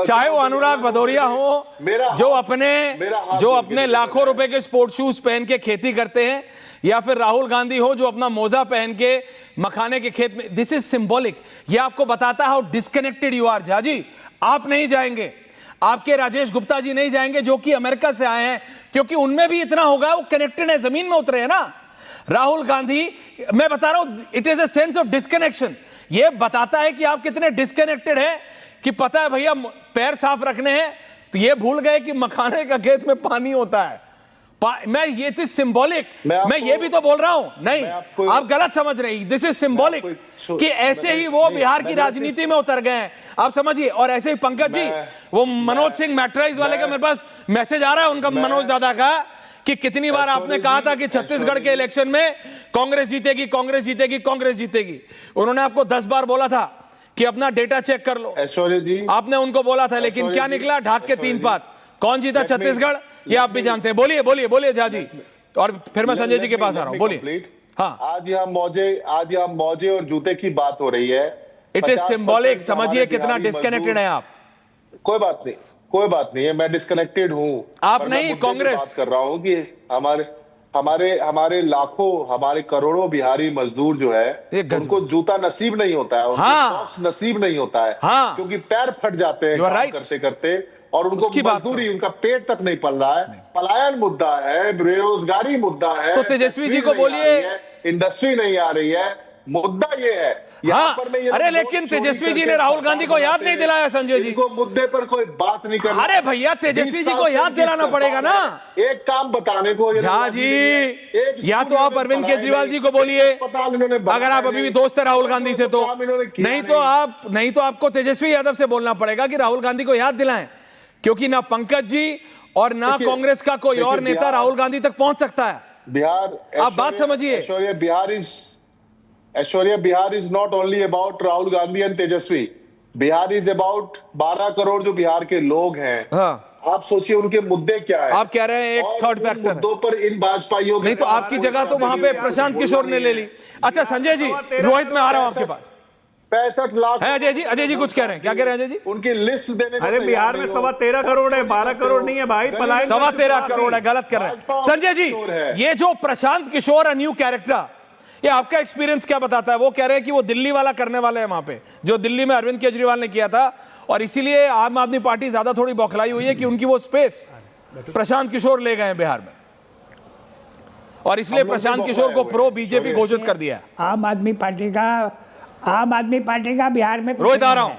चाहे वो अनुराग भदौरिया हो जो अपने लाखों रुपए के स्पोर्ट्स शूज पहन के खेती करते हैं, या फिर राहुल गांधी हो जो अपना मोजा पहन के मखाने के खेत में। This is symbolic. ये आपको बताता है how disconnected you are. Jha ji, आप नहीं जाएंगे, आपके राजेश गुप्ता जी नहीं जाएंगे जो कि अमेरिका से आए हैं, क्योंकि उनमें भी इतना होगा, वो कनेक्टेड है, जमीन में उतरे हैं ना। राहुल गांधी, मैं बता रहा हूं, it is a sense of disconnection. ये बताता है कि आप कितने डिस्कनेक्टेड हैं, कि पता है भैया पैर साफ रखने हैं तो ये भूल गए कि मखाने का खेत में पानी होता है। मैं ये थी सिंबॉलिक, मैं ये भी तो बोल रहा हूं। नहीं, आप गलत समझ रहे हैं। दिस इज सिंबॉलिक कि ऐसे ही वो बिहार की राजनीति में उतर गए हैं, आप समझिए। और ऐसे ही पंकज जी, वो मनोज सिंह मैट्राइज वाले का मेरे पास मैसेज आ रहा है उनका, मनोज दादा का, कि कितनी बार आपने कहा था कि छत्तीसगढ़ के इलेक्शन में कांग्रेस जीतेगी, कांग्रेस जीतेगी, कांग्रेस जीतेगी। उन्होंने आपको 10 बार बोला था कि अपना डेटा चेक कर लो, ऐश्वर्या जी, आपने उनको बोला था, लेकिन क्या निकला? ढाक के 3 पात। कौन जीता छत्तीसगढ़, ये आप भी जानते हैं। बोलिए बोलिए बोलिए झा जी, और फिर मैं संजय जी के पास आ रहा हूं। बोलिए। हाँ, आज यहाँ मौजे और जूते की बात हो रही है। It is symbolic. समझिए कितना डिस्कनेक्टेड है आप। कोई बात नहीं है, मैं डिस्कनेक्टेड हूँ। आप नहीं, कांग्रेस बात कर रहा हूँ कि हमारे लाखों, हमारे करोड़ों बिहारी मजदूर जो है, उनको जूता नसीब नहीं होता है, उनको सॉक्स नसीब नहीं होता है, क्योंकि पैर फट जाते हैं काम करते करते, और उनको मजदूरी, उनका पेट तक नहीं पल रहा है। पलायन मुद्दा है, बेरोजगारी मुद्दा है, तो तेजस्वी जी को बोलिए, इंडस्ट्री नहीं आ रही है, मुद्दा ये है। हाँ, अरे लेकिन तेजस्वी जी ने राहुल गांधी को याद नहीं दिलाया। संजय जी को मुद्दे पर कोई बात नहीं कर। अरे भैया, तेजस्वी जी को याद दिलाना पड़ेगा ना, एक काम बताने को। झा जी, या तो आप अरविंद केजरीवाल जी को बोलिए, अगर आप अभी भी दोस्त है राहुल गांधी से, तो नहीं तो आपको तेजस्वी यादव से बोलना पड़ेगा कि राहुल गांधी को याद दिलाएं, क्योंकि ना पंकज जी और ना कांग्रेस का कोई और नेता राहुल गांधी तक पहुंच सकता है। बिहार, आप बात समझिए। Aishwarya, Bihar is not only about Rahul Gandhi and Tejashwi. Bihar is about 12 crore जो बिहार के लोग हैं। हाँ, आप सोचिए उनके मुद्दे क्या है। आप कह रहे हैं एक थर्ड फैक्टर मुद्दों पर इन भाजपाइयों, नहीं तो आपकी जगह तो वहां पे प्रशांत किशोर ने ले ली। अच्छा संजय जी, रोहित में आ रहा हूं आपके पास। 65 लाख है अजय जी कुछ कह रहे हैं, क्या कह रहे हैं अजय जी? उनकी लिस्ट देने को। अरे बिहार में 13.25 करोड़ है, 12 करोड़ नहीं है भाई, पलायन 13.25 करोड़ है, गलत कर रहे हैं संजय जी। ये जो Prashant Kishor, a new character, ये आपका एक्सपीरियंस क्या बताता है? वो कह रहे हैं कि वो दिल्ली वाला करने वाले हैं, वहां पे जो दिल्ली में अरविंद केजरीवाल ने किया था, और इसीलिए आम आदमी पार्टी ज्यादा थोड़ी बौखलाई हुई है कि उनकी वो स्पेस प्रशांत किशोर ले गए हैं बिहार में, और इसलिए प्रशांत किशोर को प्रो बीजेपी घोषित कर दिया। आम आदमी पार्टी का बिहार में रोहित आ रहा हूं,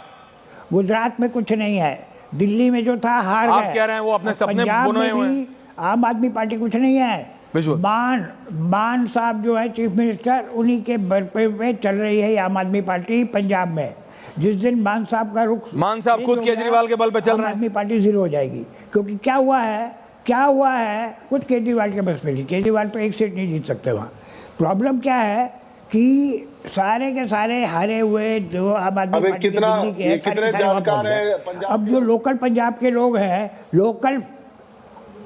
गुजरात में कुछ नहीं है, दिल्ली में जो था हार गए। आप कह रहे हैं वो अपने सपने बुने हुए हैं। आम आदमी पार्टी कुछ नहीं है। मान साहब जो है चीफ मिनिस्टर, उन्हीं के बल पे चल रही है आम आदमी पार्टी पंजाब में। जिस दिन मान साहब का रुख, मान साहब खुद केजरीवाल के बल पे चल रहे हैं, आम आदमी पार्टी जीरो हो जाएगी। क्योंकि क्या हुआ है कुछ केजरीवाल के बस में नहीं, केजरीवाल तो एक सीट नहीं जीत सकते वहाँ। प्रॉब्लम क्या है कि सारे के सारे हारे हुए जो आम आदमी पार्टी के दिल्ली के हैं, कितने जानकार हैं। अब जो लोकल पंजाब के लोग हैं, लोकल,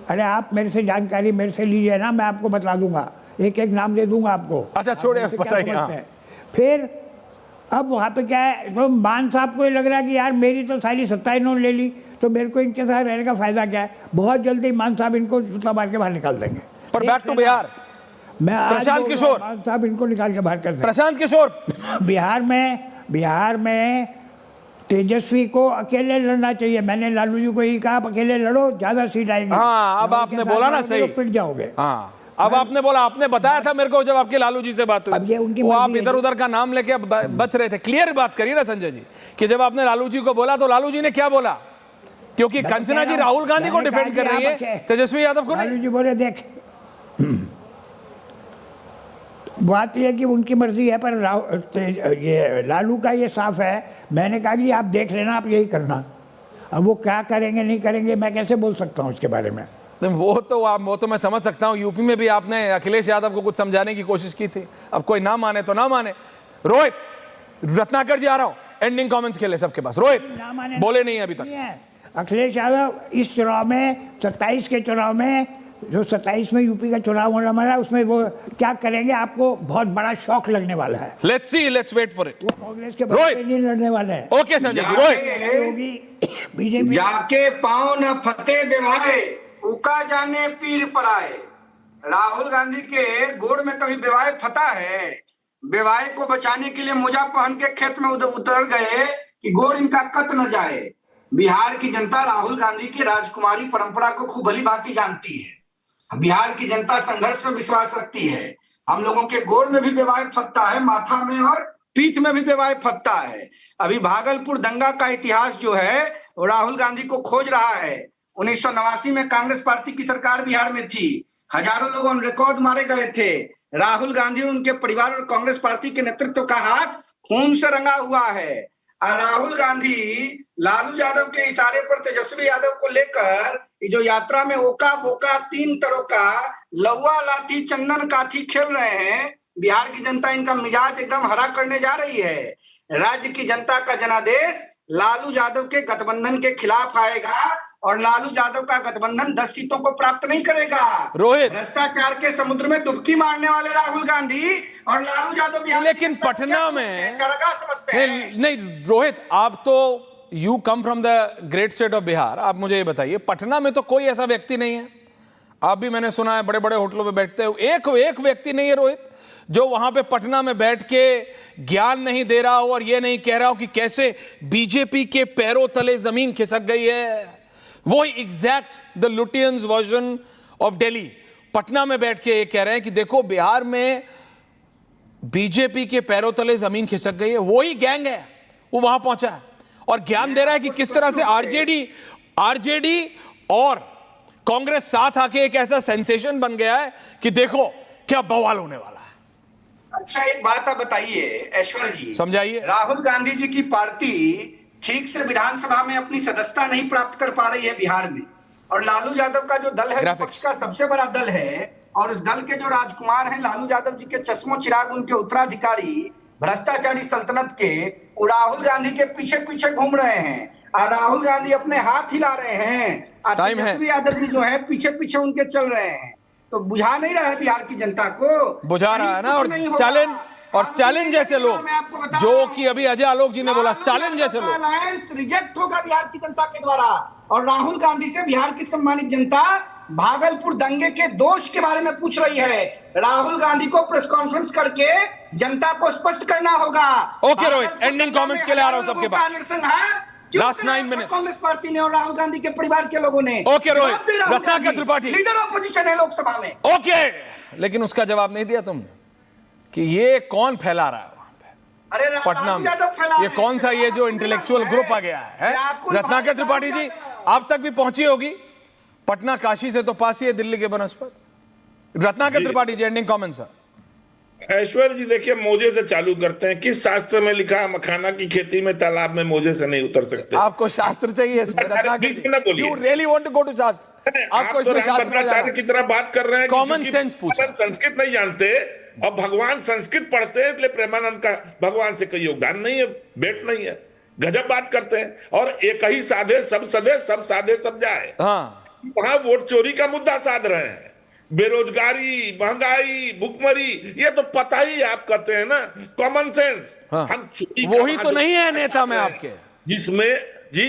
अरे आप मेरे से जानकारी मेरे से लीजिए ना, मैं आपको बता दूंगा, एक एक नाम दे दूंगा आपको। अच्छा छोड़िए, बताइए। फिर अब वहाँ पे क्या है, तो मान साहब को लग रहा है कि यार मेरी तो सारी सत्ता इन्होंने ले ली, तो मेरे को इनके साथ रहने का फायदा क्या है। बहुत जल्दी मान साहब इनको जूता मार के बाहर निकाल देंगे। पर बैक टू बिहार, प्रशांत किशोर, मान साहब इनको निकाल के बाहर कर देंगे। प्रशांत किशोर, बिहार में तेजस्वी को अकेले लड़ना चाहिए। मैंने लालू जी को यही कहा, आप अकेले लड़ो, ज्यादा सीट आएगी। हाँ, अब आपने बोला ना सही, पिट जाओगे। हाँ, अब आपने बोला, आपने बताया था मेरे को जब आपके लालू जी से बात हुई, वो आप इधर उधर का नाम लेके बच रहे थे। क्लियर बात करिए ना संजय जी, कि जब आपने लालू जी को बोला तो लालू जी ने क्या बोला? क्योंकि कंचना जी राहुल गांधी को डिफेंड कर रही है, तेजस्वी यादव को नहीं। लालू जी बोले देख, बात यह कि उनकी मर्जी है, पर ये लालू का ये साफ है। मैंने कहा कि आप देख लेना, आप यही करना। अब वो क्या करेंगे नहीं करेंगे मैं कैसे बोल सकता हूँ उसके बारे में। वो तो मैं समझ सकता हूँ। यूपी में भी आपने अखिलेश यादव को कुछ समझाने की कोशिश की थी, अब कोई ना माने तो ना माने। रोहित, रत्नाकर जी आ रहा हूँ, एंडिंग कमेंट्स के लिए सबके पास। रोहित बोले नहीं है अभी तक। अखिलेश यादव इस चुनाव में, 27 के चुनाव में जो 27 में यूपी का चुनाव होने वाला है उसमें वो क्या करेंगे, आपको बहुत बड़ा शौक लगने वाला है। Let's see, let's wait for it. वो कांग्रेस के बच्चे नहीं लड़ने वाले हैं। ओके संजय जी, रोहित होगी बीजेपी। जाके पाँव न फते बेवाए, उका जाने पीर पड़ाए। राहुल गांधी के गोड़ में कभी बेवाए फता है? बेवाए को बचाने के लिए मोजा पहन के खेत में उतर गए कि गोड़ इनका कट न जाए। बिहार की जनता राहुल गांधी की राजकुमारी परंपरा को खूब भली भांति जानती है। बिहार की जनता संघर्ष में विश्वास रखती है। हम लोगों के गोड़ में भी बेवाए फतता है, माथा में और पीठ में भी बेवाए फतता है। अभी भागलपुर दंगा का इतिहास जो है वो राहुल गांधी को खोज रहा है। 1989 में कांग्रेस पार्टी की सरकार बिहार में थी, हजारों लोग ऑन रिकॉर्ड मारे गए थे। राहुल गांधी और उनके परिवार और कांग्रेस पार्टी के नेतृत्व का हाथ खून से रंगा हुआ है। और राहुल गांधी लालू यादव के इशारे पर तेजस्वी यादव को लेकर जो यात्रा में ओका बोका 3 तरह का लौआ लाठी चंदन काठी खेल रहे हैं, बिहार की जनता इनका मिजाज एकदम हरा करने जा रही है। राज्य की जनता का जनादेश लालू यादव के गठबंधन के खिलाफ आएगा और लालू यादव का गठबंधन 10 सीटों को प्राप्त नहीं करेगा। रोहित, भ्रष्टाचार के समुद्र में डुबकी मारने वाले राहुल गांधी और लालू यादव लेकिन पटना में चरगा समझते हैं। नहीं रोहित, आप तो you come from the great state of Bihar, आप मुझे ये बताइए, पटना में तो कोई ऐसा व्यक्ति नहीं है, आप भी मैंने सुना है बड़े बड़े होटलों में बैठते हो, एक व्यक्ति नहीं है रोहित जो वहां पे पटना में बैठ के ज्ञान नहीं दे रहा हो और ये नहीं कह रहा हो कि कैसे बीजेपी के पैरों तले जमीन खिसक गई है। वो exact the Lutyens version of Delhi Patna में बैठ के ये कह रहे हैं कि देखो बिहार में बीजेपी के पैरों तले जमीन खिसक गई है। वही गैंग है, वो वहां पहुंचा है और ज्ञान दे रहा है कि किस तरह से आरजेडी और कांग्रेस साथ आके एक ऐसा सेंसेशन बन गया है कि देखो क्या बवाल होने वाला है। अच्छा, एक बात आप बताइए ऐश्वर्य जी, समझाइए। राहुल गांधी जी की पार्टी ठीक से विधानसभा में अपनी सदस्यता नहीं प्राप्त कर पा रही है बिहार में, और लालू यादव का जो दल है विपक्ष का सबसे बड़ा दल है, और उस दल के जो राजकुमार हैं लालू यादव जी के चश्मो चिराग उनके उत्तराधिकारी भ्रष्टाचारी सल्तनत के, वो राहुल गांधी के पीछे पीछे घूम रहे हैं और राहुल गांधी अपने हाथ हिला रहे हैं और तेजस्वी यादव जी जो है पीछे पीछे उनके चल रहे हैं। तो बुझा नहीं रहा है बिहार की जनता को? बुझा रहा है ना। और स्टालिन जैसे लोग जो कि अभी अजय आलोक जी ने बोला, स्टालिन जैसे लोग अलायंस रिजेक्ट होगा बिहार की जनता के द्वारा। और राहुल गांधी से बिहार की सम्मानित जनता भागलपुर दंगे के दोष के बारे में पूछ रही है। राहुल गांधी को प्रेस कॉन्फ्रेंस करके जनता को स्पष्ट करना होगा। ओके रोहित, एंडिंग कमेंट्स के लिए आ रहा हूं सबके पास। लास्ट 9 मिनट कांग्रेस पार्टी ने और राहुल गांधी के परिवार के लोगों ने। Okay Rohit, Ratnakar Tripathi leader opposition है लोकसभा में। ओके, लेकिन उसका जवाब नहीं दिया तुमने कि ये कौन फैला रहा है वहां पे अरे पटना में, ये कौन सा ये जो इंटेलेक्चुअल ग्रुप आ गया है? रत्नाकर त्रिपाठी जी आप तक भी पहुंची होगी, पटना काशी से तो पास ही है दिल्ली के बनस्पत। Ratnakar Tripathi ji, ending comment sir. ऐश्वर्य जी देखिए, मोजे से चालू करते हैं। किस शास्त्र में लिखा है मखाना की खेती में तालाब में मोजे से नहीं उतर सकते? आपको शास्त्र चाहिए इसमें? You really want to go to शास्त्र? आपको इसमें शास्त्र की तरह बात कर रहे हैं, कॉमन सेंस पूछो। संस्कृत नहीं जानते और भगवान संस्कृत पढ़ते हैं, इसलिए प्रेमानंद का भगवान से कोई योगदान नहीं है, भेंट नहीं है। गजब बात करते हैं। और एक ही साधे सब सदे, सब साधे सब जाए। वहां वोट चोरी का मुद्दा साध रहे हैं, बेरोजगारी, महंगाई, भुखमरी, ये तो पता ही आप कहते हैं ना, कॉमन सेंस। हम वही तो नहीं है नेता में आपके, जिसमें जी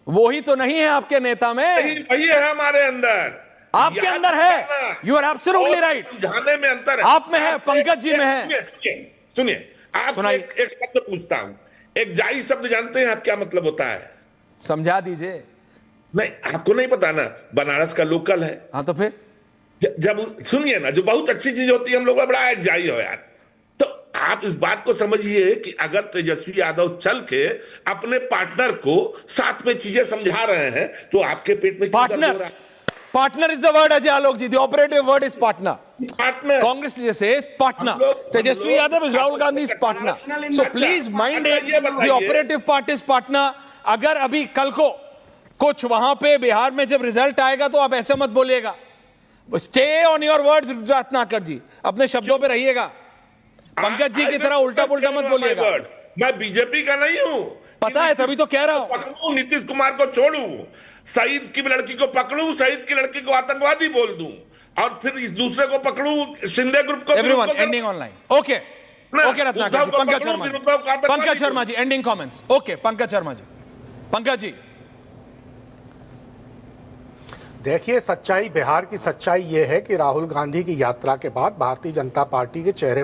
वही तो नहीं है आपके नेता में, वही है हमारे अंदर, आपके अंदर है। You are absolutely right. जाने में अंतर है, आप में है, पंकज जी में है। सुनिए, आपसे एक शब्द पूछता हूं, एक जाई शब्द जानते हैं आप क्या मतलब होता है? समझा दीजिए। नहीं, आपको नहीं पता ना, बनारस का लोकल है। हाँ तो फिर जब सुनिए ना, जो बहुत अच्छी चीज होती है हम लोग बड़ा एक जाई हो यार। तो आप इस बात को समझिए कि अगर तेजस्वी यादव चल के अपने पार्टनर को साथ में चीजें समझा रहे हैं तो आपके पेट में partner, partner is the word Ajay Alok ji, the operative word is partner. Partner, Congress says partner, Tejashwi Yadav is Rahul Gandhi is partner. So please mind it, the operative party is partner. अगर अभी कल को कुछ वहां पे बिहार में जब रिजल्ट आएगा तो आप ऐसे मत बोलिएगा। Stay on your words Ratnakar ji, अपने शब्दों पे रहिएगा। पंकज जी की तरह उल्टा पुल्टा मत बोलिएगा। मैं बीजेपी का नहीं हूं, पता है, तभी तो कह रहा हूं। नीतीश कुमार को छोड़ू, सईद की लड़की को पकड़ूं, सईद की लड़की को आतंकवादी बोल दूं, और फिर इस दूसरे को पकड़ूं, शिंदे ग्रुप को। Everyone ending online. Okay okay Ratnakar ji, Pankaj Sharma ji ending comments. Okay Pankaj Sharma ji. Pankaj ji देखिए, सच्चाई, बिहार की सच्चाई यह है कि राहुल गांधी की यात्रा के बाद भारतीय जनता पार्टी के चेहरे